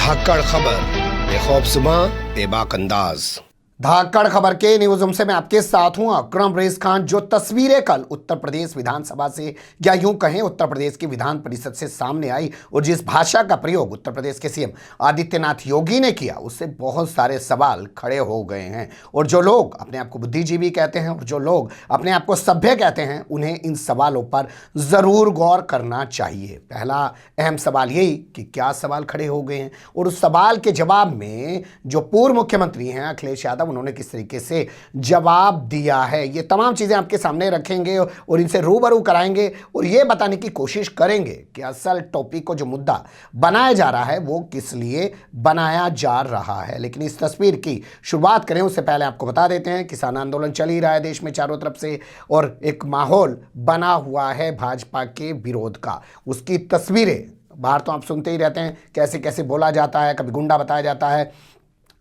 धाकड़ खबर, बेखौफसमा बेबाक अंदाज। धाकड़ खबर के न्यूज रूम से मैं आपके साथ हूं अकरम रेस खान। जो तस्वीरें कल उत्तर प्रदेश विधानसभा से या यूं कहें उत्तर प्रदेश की विधान परिषद से सामने आई और जिस भाषा का प्रयोग उत्तर प्रदेश के सीएम आदित्यनाथ योगी ने किया, उससे बहुत सारे सवाल खड़े हो गए हैं। और जो लोग अपने आप को बुद्धिजीवी कहते हैं और जो लोग अपने आप को सभ्य कहते हैं, उन्हें इन सवालों पर जरूर गौर करना चाहिए। पहला अहम सवाल यही कि क्या सवाल खड़े हो गए हैं और उस सवाल के जवाब में जो पूर्व मुख्यमंत्री हैं अखिलेश यादव, उन्होंने किस तरीके से जवाब दिया है। ये तमाम चीजें आपके सामने रखेंगे और इनसे रूबरू कराएंगे और ये बताने की कोशिश करेंगे कि असल टॉपिक को जो मुद्दा बनाया जा रहा है वो किस लिए बनाया जा रहा है। लेकिन इस तस्वीर की शुरुआत करें उससे पहले आपको बता देते हैं किसान आंदोलन चल ही रहा है देश में चारों तरफ से और एक माहौल बना हुआ है भाजपा के विरोध का। उसकी तस्वीरें बाहर तो आप सुनते ही रहते हैं, कैसे कैसे बोला जाता है, कभी गुंडा बताया जाता है,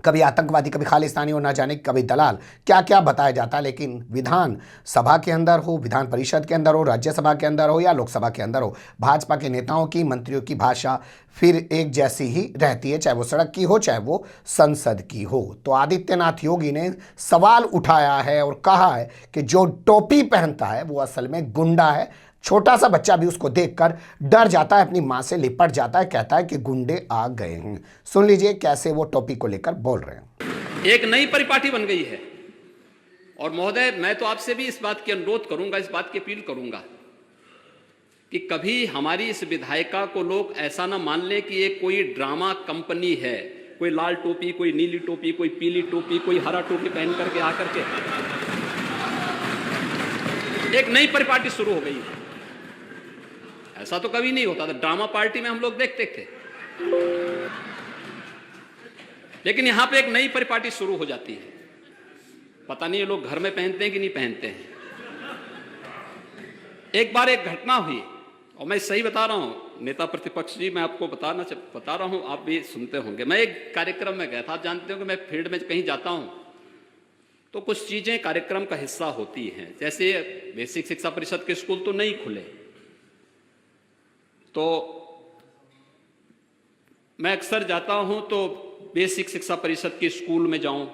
कभी आतंकवादी, कभी खालिस्तानी और ना जाने कभी दलाल, क्या क्या बताया जाता है। लेकिन विधान सभा के अंदर हो, विधान परिषद के अंदर हो, राज्यसभा के अंदर हो या लोकसभा के अंदर हो, भाजपा के नेताओं की, मंत्रियों की भाषा फिर एक जैसी ही रहती है, चाहे वो सड़क की हो चाहे वो संसद की हो। तो आदित्यनाथ योगी ने सवाल उठाया है और कहा है कि जो टोपी पहनता है वो असल में गुंडा है। छोटा सा बच्चा भी उसको देखकर डर जाता है, अपनी मां से लिपट जाता है, कहता है कि गुंडे आ गए हैं। सुन लीजिए कैसे वो टोपी को लेकर बोल रहे हैं। एक नई परिपाटी बन गई है और महोदय, मैं तो आपसे भी इस बात की अनुरोध करूंगा, इस बात की अपील करूंगा कि कभी हमारी इस विधायिका को लोग ऐसा ना मान लें कि ये कोई ड्रामा कंपनी है, कोई लाल टोपी, कोई नीली टोपी, कोई पीली टोपी, कोई हरा टोपी पहन करके आकर के एक नई परिपाटी शुरू हो गई है। ऐसा तो कभी नहीं होता था, ड्रामा पार्टी में हम लोग देखते थे, लेकिन यहां पे एक नई परिपाटी शुरू हो जाती है। पता नहीं ये लोग घर में पहनते हैं कि नहीं पहनते हैं। एक बार एक घटना हुई और मैं सही बता रहा हूं नेता प्रतिपक्ष जी, मैं आपको बता रहा हूं, आप भी सुनते होंगे। मैं एक कार्यक्रम में गया था, आप जानते हो कि मैं फील्ड में कहीं जाता हूं तो कुछ चीजें कार्यक्रम का हिस्सा होती हैं। जैसे बेसिक शिक्षा परिषद के स्कूल तो नहीं खुले, तो मैं अक्सर जाता हूं तो बेसिक शिक्षा परिषद के स्कूल में जाऊं,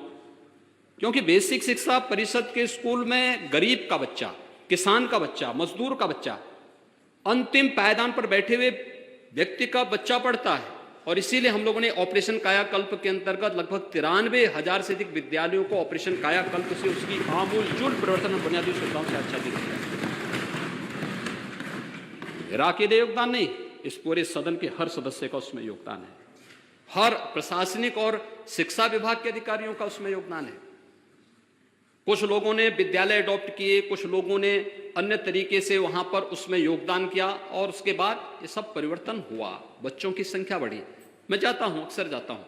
क्योंकि बेसिक शिक्षा परिषद के स्कूल में गरीब का बच्चा, किसान का बच्चा, मजदूर का बच्चा, अंतिम पायदान पर बैठे हुए व्यक्ति का बच्चा पढ़ता है। और इसीलिए हम लोगों ने ऑपरेशन कायाकल्प के अंतर्गत लगभग 93,000 से अधिक विद्यालयों को ऑपरेशन कायाकल्प से उसकी आमूलचूल परिवर्तन और बुनियादी सुविधाओं से अच्छा दिया। मेरा अकेले योगदान नहीं, इस पूरे सदन के हर सदस्य का उसमें योगदान है, हर प्रशासनिक और शिक्षा विभाग के अधिकारियों का उसमें योगदान है। कुछ लोगों ने विद्यालय अडॉप्ट किए, कुछ लोगों ने अन्य तरीके से वहां पर उसमें योगदान किया और उसके बाद ये सब परिवर्तन हुआ, बच्चों की संख्या बढ़ी। मैं जाता हूं, अक्सर जाता हूं,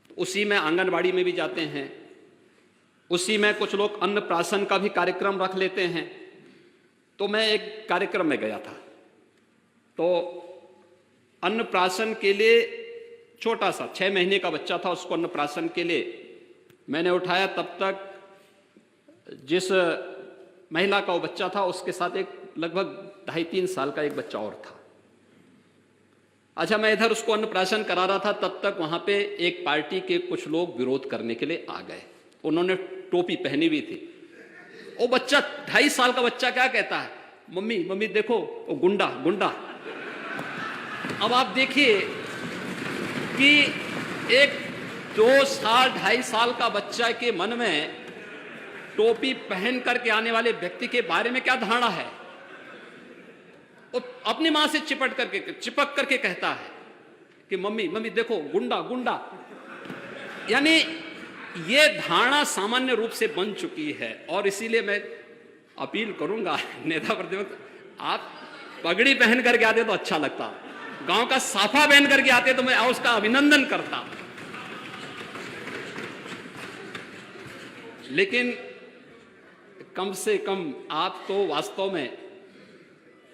तो उसी में आंगनबाड़ी में भी जाते हैं, उसी में कुछ लोग अन्नप्राशन का भी कार्यक्रम रख लेते हैं। तो मैं एक कार्यक्रम में गया था, तो अन्नप्राशन के लिए छोटा सा 6 महीने का बच्चा था, उसको अन्नप्राशन के लिए मैंने उठाया। तब तक जिस महिला का वो बच्चा था उसके साथ एक लगभग 2.5-3 साल का एक बच्चा और था। अच्छा, मैं इधर उसको अन्नप्राशन करा रहा था, तब तक वहां पे एक पार्टी के कुछ लोग विरोध करने के लिए आ गए। उन्होंने टोपी पहनी हुई थी। वो बच्चा 2.5 साल का बच्चा क्या कहता है, मम्मी मम्मी देखो वो गुंडा गुंडा। अब आप देखिए कि एक 2 साल 2.5 साल का बच्चा के मन में टोपी पहन करके आने वाले व्यक्ति के बारे में क्या धारणा है। वो अपनी मां से चिपक करके कहता है कि मम्मी मम्मी देखो गुंडा गुंडा। यानी ये धारणा सामान्य रूप से बन चुकी है। और इसीलिए मैं अपील करूंगा नेता प्रतिपक्ष, आप पगड़ी पहन करके आते तो अच्छा लगता, गांव का साफा पहन करके आते तो मैं उसका अभिनंदन करता। लेकिन कम से कम आप तो वास्तव में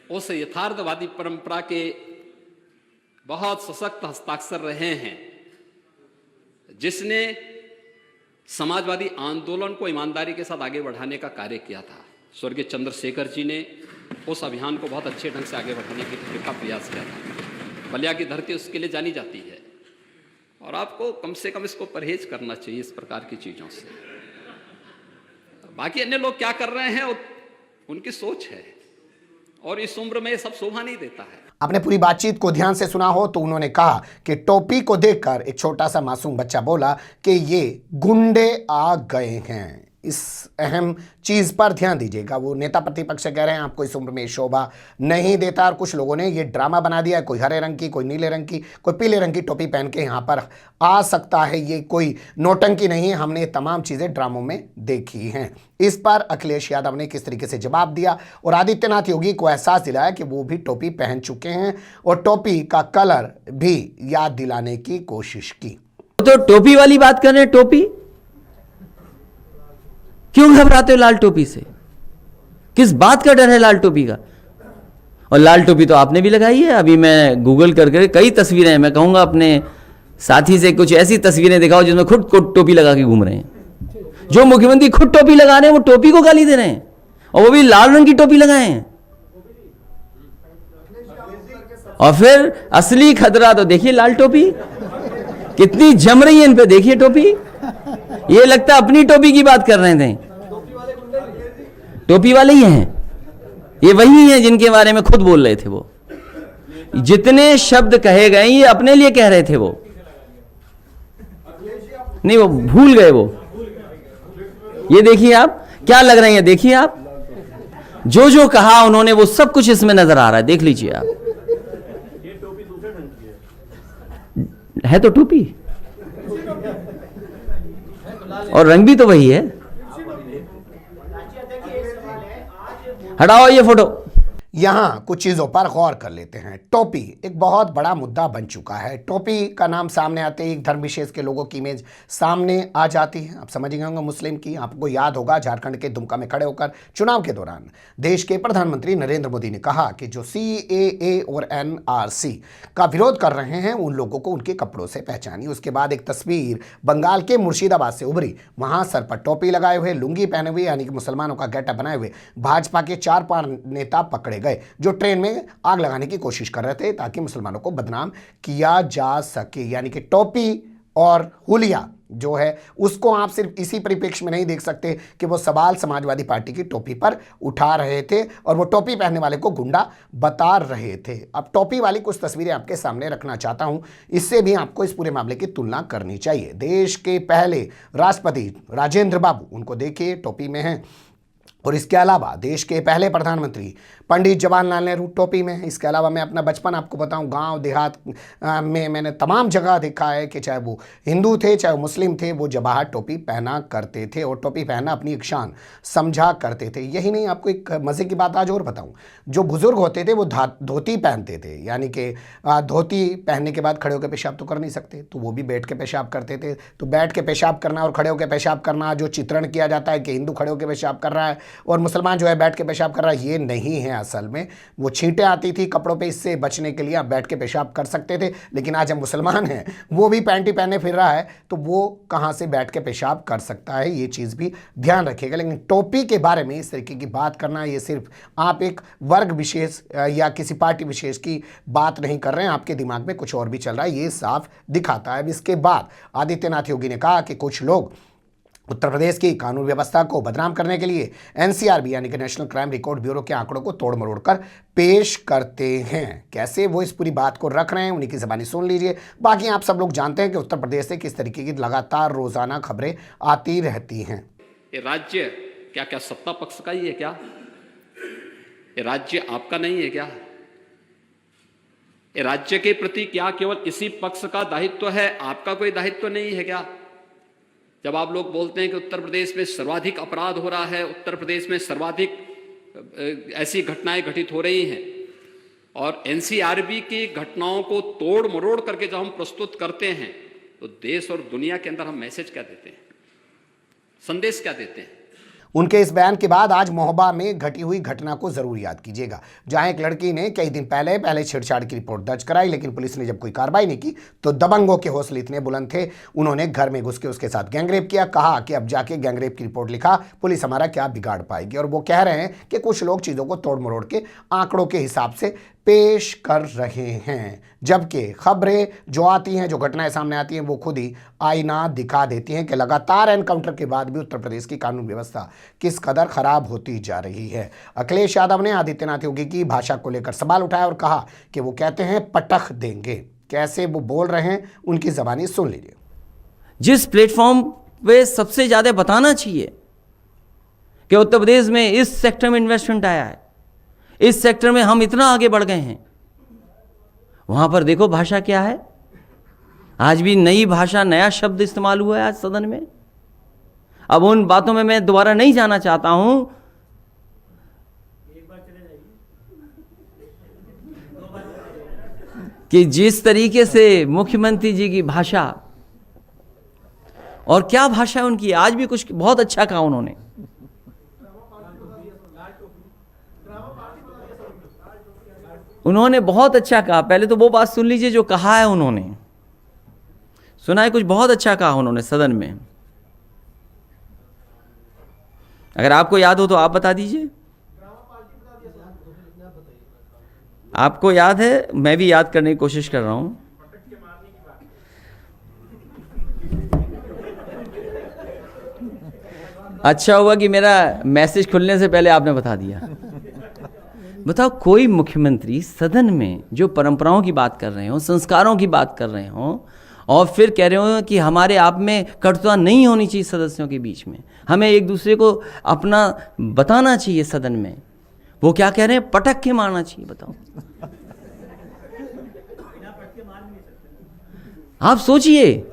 उस यथार्थवादी परंपरा के बहुत सशक्त हस्ताक्षर रहे हैं जिसने समाजवादी आंदोलन को ईमानदारी के साथ आगे बढ़ाने का कार्य किया था। स्वर्गीय चंद्रशेखर जी ने उस अभियान को बहुत अच्छे ढंग से आगे बढ़ाने का प्रयास किया था। बलिया की धरती उसके लिए जानी जाती है और आपको कम से कम इसको परहेज करना चाहिए इस प्रकार की चीजों से। बाकी अन्य लोग क्या कर रहे हैं उनकी सोच है, और इस उम्र में ये सब शोभा नहीं देता है। आपने पूरी बातचीत को ध्यान से सुना हो तो उन्होंने कहा कि टोपी को देखकर एक छोटा सा मासूम बच्चा बोला कि ये गुंडे आ गए हैं। इस अहम चीज पर ध्यान दीजिएगा। वो नेता प्रतिपक्ष कह रहे हैं आपको इस उम्र में शोभा नहीं देता, और कुछ लोगों ने ये ड्रामा बना दिया, कोई हरे रंग की, कोई नीले रंग की, कोई पीले रंग की टोपी पहन के यहाँ पर आ सकता है। ये कोई नौटंकी नहीं है, हमने ये तमाम चीजें ड्रामों में देखी हैं। इस पर अखिलेश यादव ने किस तरीके से जवाब दिया और आदित्यनाथ योगी को एहसास दिलाया कि वो भी टोपी पहन चुके हैं और टोपी का कलर भी याद दिलाने की कोशिश की। तो टोपी वाली बात कर रहे हैं, टोपी क्यों घबराते हो लाल टोपी से? किस बात का डर है लाल टोपी का? और लाल टोपी तो आपने भी लगाई है। अभी मैं गूगल करके कई तस्वीरें हैं, मैं कहूंगा अपने साथी से कुछ ऐसी तस्वीरें दिखाओ जिसमें खुद को टोपी लगा के घूम रहे हैं। जो मुख्यमंत्री खुद टोपी लगा रहे हैं वो टोपी को गाली दे रहे हैं, और वो भी लाल रंग की टोपी लगाए हैं। और फिर असली खतरा तो देखिए लाल टोपी कितनी जम रही है इन पे, देखिए टोपी। ये लगता है अपनी टोपी की बात कर रहे थे। टोपी वाले ही हैं, ये वही हैं जिनके बारे में खुद बोल रहे थे। वो जितने शब्द कहे गए ये अपने लिए कह रहे थे, वो नहीं, वो भूल गए। वो ये देखिए आप क्या लग रहे हैं, देखिए आप जो जो कहा उन्होंने वो सब कुछ इसमें नजर आ रहा है, देख लीजिए आप। है तो टोपी और रंग भी तो वही है। हटाओ ये फोटो। यहां कुछ चीजों पर गौर कर लेते हैं। टोपी एक बहुत बड़ा मुद्दा बन चुका है। टोपी का नाम सामने आते ही एक धर्म विशेष के लोगों की इमेज सामने आ जाती है। आप समझ गए होंगे मुस्लिम की। आपको याद होगा झारखंड के दुमका में खड़े होकर चुनाव के दौरान देश के प्रधानमंत्री नरेंद्र मोदी ने कहा कि जो CAA और NRC का विरोध कर रहे हैं उन लोगों को उनके कपड़ों से पहचानिए। उसके बाद एक तस्वीर बंगाल के मुर्शिदाबाद से उभरी। वहां सर पर टोपी लगाए हुए, लुंगी पहने हुए, यानी कि मुसलमानों का गेटअप बनाए हुए भाजपा के 4-5 नेता पकड़े गए जो ट्रेन में आग लगाने की कोशिश कर रहे थे ताकि मुसलमानों को बदनाम किया जा सके। यानी कि टोपी और हुलिया जो है उसको आप सिर्फ इसी परिप्रेक्ष्य में नहीं देख सकते कि वो सवाल समाजवादी पार्टी की टोपी पर उठा रहे थे और वो टोपी पहनने वाले को गुंडा बता रहे थे। अब टोपी वाली कुछ तस्वीरें आपके सामने रखना चाहता हूं, इससे भी आपको इस पूरे मामले की तुलना करनी चाहिए। देश के पहले राष्ट्रपति राजेंद्र बाबू, उनको देखिए टोपी में हैं, और इसके अलावा देश के पहले प्रधानमंत्री पंडित जवाहरलाल नेहरू टोपी में है। इसके अलावा मैं अपना बचपन आपको बताऊं, गांव देहात में मैंने तमाम जगह देखा है कि चाहे वो हिंदू थे चाहे वो मुस्लिम थे, वो जवाहर टोपी पहना करते थे और टोपी पहनना अपनी एक शान समझा करते थे। यही नहीं, आपको एक मज़े की बात आज और बताऊं। जो बुजुर्ग होते थे वो धोती पहनते थे, यानी कि धोती पहनने के बाद खड़े होकर पेशाब तो कर नहीं सकते, तो वो भी बैठ के पेशाब करते थे। तो बैठ के पेशाब करना और खड़े होकर पेशाब करना, जो चित्रण किया जाता है कि हिंदू खड़े होकर पेशाब कर रहा है और मुसलमान जो है बैठ के पेशाब कर रहा है, ये नहीं है। असल में वो छींटें आती थी कपड़ों पे, इससे बचने के लिए आप बैठ के पेशाब कर सकते थे। लेकिन आज हम मुसलमान हैं, वो भी पैंटी पहने फिर रहा है, तो वो कहाँ से बैठ के पेशाब कर सकता है, ये चीज़ भी ध्यान रखिएगा। लेकिन टोपी के बारे में इस तरीके की बात करना, ये सिर्फ आप एक वर्ग विशेष या किसी पार्टी विशेष की बात नहीं कर रहे हैं, आपके दिमाग में कुछ और भी चल रहा है, ये साफ दिखाता है। इसके बाद आदित्यनाथ योगी ने कहा कि कुछ लोग उत्तर प्रदेश की कानून व्यवस्था को बदनाम करने के लिए NCRB यानी कि नेशनल क्राइम रिकॉर्ड ब्यूरो के आंकड़ों को तोड़ मरोड़ कर पेश करते हैं। कैसे वो इस पूरी बात को रख रहे हैं, उन्हीं की ज़बानी सुन लीजिए। बाकी आप सब लोग जानते हैं कि उत्तर प्रदेश से किस तरीके की लगातार रोजाना खबरें आती रहती हैं। ये राज्य क्या क्या सत्ता पक्ष का ही है क्या? ये राज्य आपका नहीं है क्या? ये राज्य के प्रति क्या केवल इसी पक्ष का दायित्व है, आपका कोई दायित्व नहीं है क्या? जब आप लोग बोलते हैं कि उत्तर प्रदेश में सर्वाधिक अपराध हो रहा है, उत्तर प्रदेश में सर्वाधिक ऐसी घटनाएं घटित हो रही हैं, और NCRB की घटनाओं को तोड़ मरोड़ करके जब हम प्रस्तुत करते हैं तो देश और दुनिया के अंदर हम मैसेज क्या देते हैं, संदेश क्या देते हैं? उनके इस बयान के बाद आज महोबा में घटी हुई घटना को जरूर याद कीजिएगा, जहां एक लड़की ने कई दिन पहले छेड़छाड़ की रिपोर्ट दर्ज कराई, लेकिन पुलिस ने जब कोई कार्रवाई नहीं की तो दबंगों के हौसले इतने बुलंद थे, उन्होंने घर में घुस के उसके साथ गैंगरेप किया। कहा कि अब जाके गैंगरेप की रिपोर्ट लिखा, पुलिस हमारा क्या बिगाड़ पाएगी। और वो कह रहे हैं कि कुछ लोग चीज़ों को तोड़ मरोड़ के आंकड़ों के हिसाब से पेश कर रहे हैं, जबकि खबरें जो आती हैं, जो घटनाएं सामने आती हैं, वो खुद ही आईना दिखा देती हैं कि लगातार एनकाउंटर के बाद भी उत्तर प्रदेश की कानून व्यवस्था किस कदर खराब होती जा रही है। अखिलेश यादव ने आदित्यनाथ योगी की भाषा को लेकर सवाल उठाया और कहा कि वो कहते हैं पटक देंगे। कैसे वो बोल रहे हैं, उनकी ज़बानी सुन लीजिए। जिस प्लेटफॉर्म पे सबसे ज़्यादा बताना चाहिए कि उत्तर प्रदेश में इस सेक्टर में इन्वेस्टमेंट आया है, इस सेक्टर में हम इतना आगे बढ़ गए हैं, वहां पर देखो भाषा क्या है। आज भी नई भाषा, नया शब्द इस्तेमाल हुआ है आज सदन में। अब उन बातों में मैं दोबारा नहीं जाना चाहता हूं। कि जिस तरीके से मुख्यमंत्री जी की भाषा, और क्या भाषा है उनकी, आज भी कुछ बहुत अच्छा कहा उन्होंने। उन्होंने बहुत अच्छा कहा। पहले तो वो बात सुन लीजिए जो कहा है उन्होंने। सुना है कुछ बहुत अच्छा कहा उन्होंने सदन में। अगर आपको याद हो तो आप बता दीजिए। आपको याद है, मैं भी याद करने की कोशिश कर रहा हूं। अच्छा हुआ कि मेरा मैसेज खुलने से पहले आपने बता दिया। बताओ, कोई मुख्यमंत्री सदन में जो परंपराओं की बात कर रहे हो, संस्कारों की बात कर रहे हो, और फिर कह रहे हो कि हमारे आप में कटुता नहीं होनी चाहिए सदस्यों के बीच में, हमें एक दूसरे को अपना बताना चाहिए सदन में, वो क्या कह रहे हैं, पटक के मारना चाहिए। बताओ, आप सोचिए।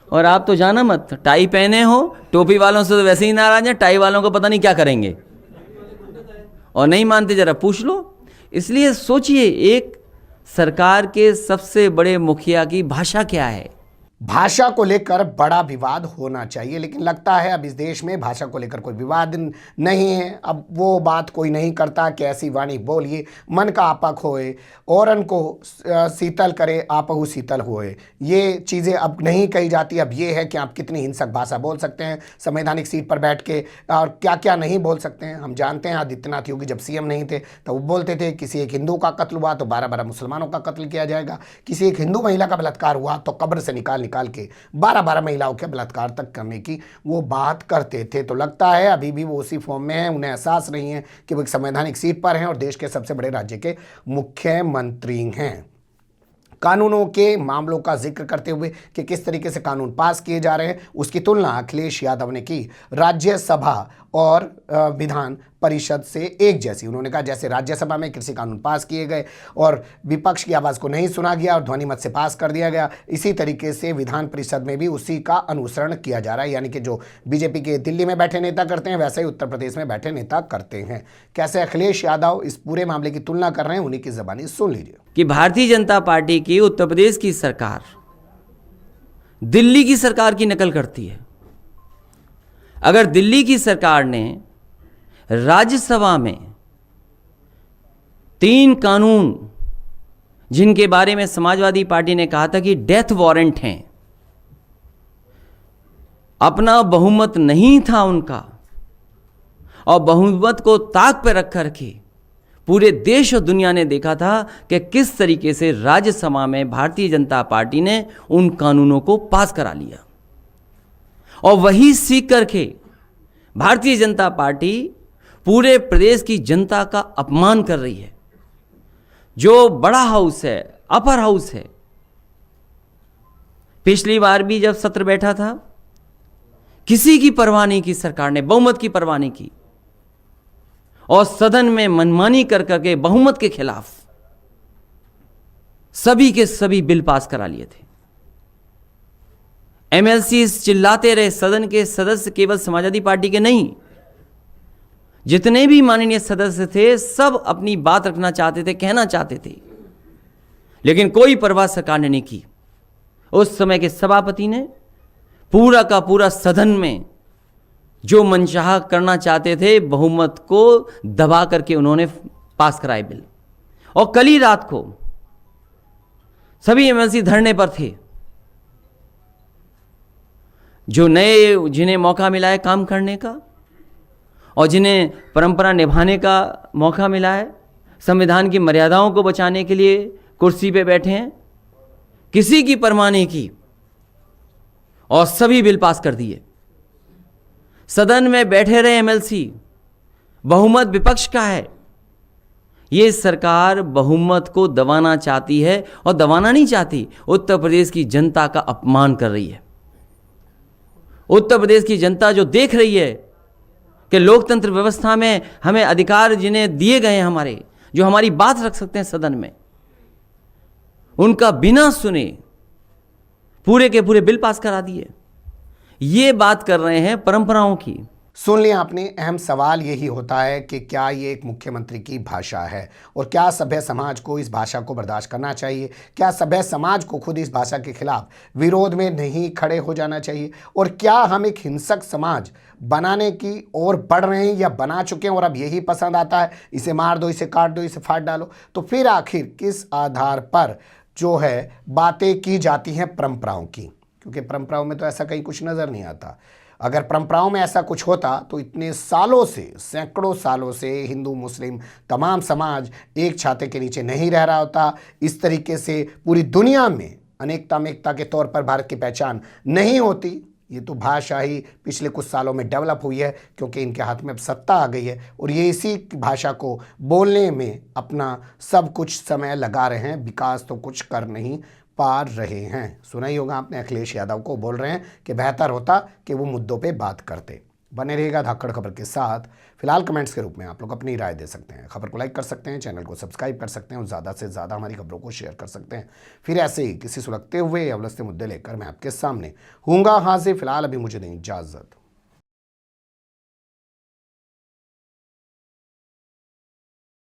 और आप तो जाना मत, टाई पहने हो, टोपी वालों से तो वैसे ही नाराज हैं, टाई वालों को पता नहीं क्या करेंगे। और नहीं मानते जरा पूछ लो। इसलिए सोचिए, एक सरकार के सबसे बड़े मुखिया की भाषा क्या है। भाषा को लेकर बड़ा विवाद होना चाहिए, लेकिन लगता है अब इस देश में भाषा को लेकर कोई विवाद नहीं है। अब वो बात कोई नहीं करता कि ऐसी वाणी बोलिए मन का आपक होए, औरन को शीतल करे आपहु शीतल होए। ये चीज़ें अब नहीं कही जाती। अब ये है कि आप कितनी हिंसक भाषा बोल सकते हैं संवैधानिक सीट पर बैठ के, और क्या क्या नहीं बोल सकते हैं। हम जानते हैं आदित्यनाथ योगी जब सीएम नहीं थे तो वो बोलते थे किसी एक हिंदू का कत्ल हुआ तो 12-12 मुसलमानों का कत्ल किया जाएगा, किसी एक हिंदू महिला का बलात्कार हुआ तो कब्र से निकाल के 12-12 महिलाओं के बलात्कार तक करने की वो बात करते थे। तो लगता है अभी भी वो उसी फॉर्म में है। उन्हें एहसास नहीं है कि वो एक संवैधानिक सीट पर हैं और देश के सबसे बड़े राज्य के मुख्यमंत्री हैं। कानूनों के मामलों का जिक्र करते हुए कि किस तरीके से कानून पास किए जा रहे हैं, उसकी तुलना अखिलेश यादव ने की राज्यसभा और विधान परिषद से एक जैसी। उन्होंने कहा जैसे राज्यसभा में कृषि कानून पास किए गए और विपक्ष की आवाज़ को नहीं सुना गया और ध्वनि मत से पास कर दिया गया, इसी तरीके से विधान परिषद में भी उसी का अनुसरण किया जा रहा है। यानी कि जो बीजेपी के दिल्ली में बैठे नेता करते हैं वैसे ही उत्तर प्रदेश में बैठे नेता करते हैं। कैसे अखिलेश यादव इस पूरे मामले की तुलना कर रहे हैं, उन्हीं की ज़बानी सुन लीजिए। कि भारतीय जनता पार्टी की उत्तर प्रदेश की सरकार दिल्ली की सरकार की नकल करती है। अगर दिल्ली की सरकार ने राज्यसभा में 3 कानून जिनके बारे में समाजवादी पार्टी ने कहा था कि डेथ वारंट हैं, अपना बहुमत नहीं था उनका, और बहुमत को ताक पर रख करके पूरे देश और दुनिया ने देखा था कि किस तरीके से राज्यसभा में भारतीय जनता पार्टी ने उन कानूनों को पास करा लिया। और वही सीख करके भारतीय जनता पार्टी पूरे प्रदेश की जनता का अपमान कर रही है। जो बड़ा हाउस है, अपर हाउस है, पिछली बार भी जब सत्र बैठा था किसी की परवाह नहीं की सरकार ने, बहुमत की परवाह नहीं की, और सदन में मनमानी कर करके बहुमत के खिलाफ सभी के सभी बिल पास करा लिए थे। एमएलसी चिल्लाते रहे, सदन के सदस्य केवल समाजवादी पार्टी के नहीं, जितने भी माननीय सदस्य थे सब अपनी बात रखना चाहते थे, कहना चाहते थे, लेकिन कोई परवाह सरकार ने नहीं की। उस समय के सभापति ने पूरा का पूरा सदन में जो मनचाहा करना चाहते थे बहुमत को दबा करके उन्होंने पास कराए बिल। और कल ही रात को सभी एमएलसी धरने पर थे। जो नए, जिन्हें मौका मिला है काम करने का और जिन्हें परंपरा निभाने का मौका मिला है, संविधान की मर्यादाओं को बचाने के लिए कुर्सी पे बैठे हैं, किसी की परवाह नहीं की और सभी बिल पास कर दिए। सदन में बैठे रहे एमएलसी, बहुमत विपक्ष का है। ये सरकार बहुमत को दबाना चाहती है और दबाना नहीं चाहती, उत्तर प्रदेश की जनता का अपमान कर रही है। उत्तर प्रदेश की जनता जो देख रही है कि लोकतंत्र व्यवस्था में हमें अधिकार जिन्हें दिए गए हैं, हमारे जो हमारी बात रख सकते हैं सदन में, उनका बिना सुने पूरे के पूरे बिल पास करा दिए। ये बात कर रहे हैं परंपराओं की। सुन लिया आपने। अहम सवाल यही होता है कि क्या ये एक मुख्यमंत्री की भाषा है और क्या सभ्य समाज को इस भाषा को बर्दाश्त करना चाहिए? क्या सभ्य समाज को खुद इस भाषा के खिलाफ विरोध में नहीं खड़े हो जाना चाहिए? और क्या हम एक हिंसक समाज बनाने की ओर बढ़ रहे हैं या बना चुके हैं और अब यही पसंद आता है, इसे मार दो, इसे काट दो, इसे फाड़ डालो? तो फिर आखिर किस आधार पर जो है बातें की जाती हैं परंपराओं की? क्योंकि परंपराओं में तो ऐसा कहीं कुछ नज़र नहीं आता। अगर परंपराओं में ऐसा कुछ होता तो इतने सालों से, सैकड़ों सालों से हिंदू मुस्लिम तमाम समाज एक छाते के नीचे नहीं रह रहा होता। इस तरीके से पूरी दुनिया में अनेकता में एकता के तौर पर भारत की पहचान नहीं होती। ये तो भाषा ही पिछले कुछ सालों में डेवलप हुई है क्योंकि इनके हाथ में अब सत्ता आ गई है और ये इसी भाषा को बोलने में अपना सब कुछ समय लगा रहे हैं, विकास तो कुछ कर नहीं पा रहे हैं। सुना ही होगा आपने, अखिलेश यादव को बोल रहे हैं कि बेहतर होता कि वो मुद्दों पे बात करते। बने रहिएगा धाकड़ खबर के साथ। फिलहाल कमेंट्स के रूप में आप लोग अपनी राय दे सकते हैं, खबर को लाइक कर सकते हैं, चैनल को सब्सक्राइब कर सकते हैं और ज़्यादा से ज़्यादा हमारी खबरों को शेयर कर सकते हैं। फिर ऐसे ही किसी सुलगते हुए या उलझते मुद्दे लेकर मैं आपके सामने हूँगा हाजिर। फिलहाल अभी मुझे दें इजाज़त।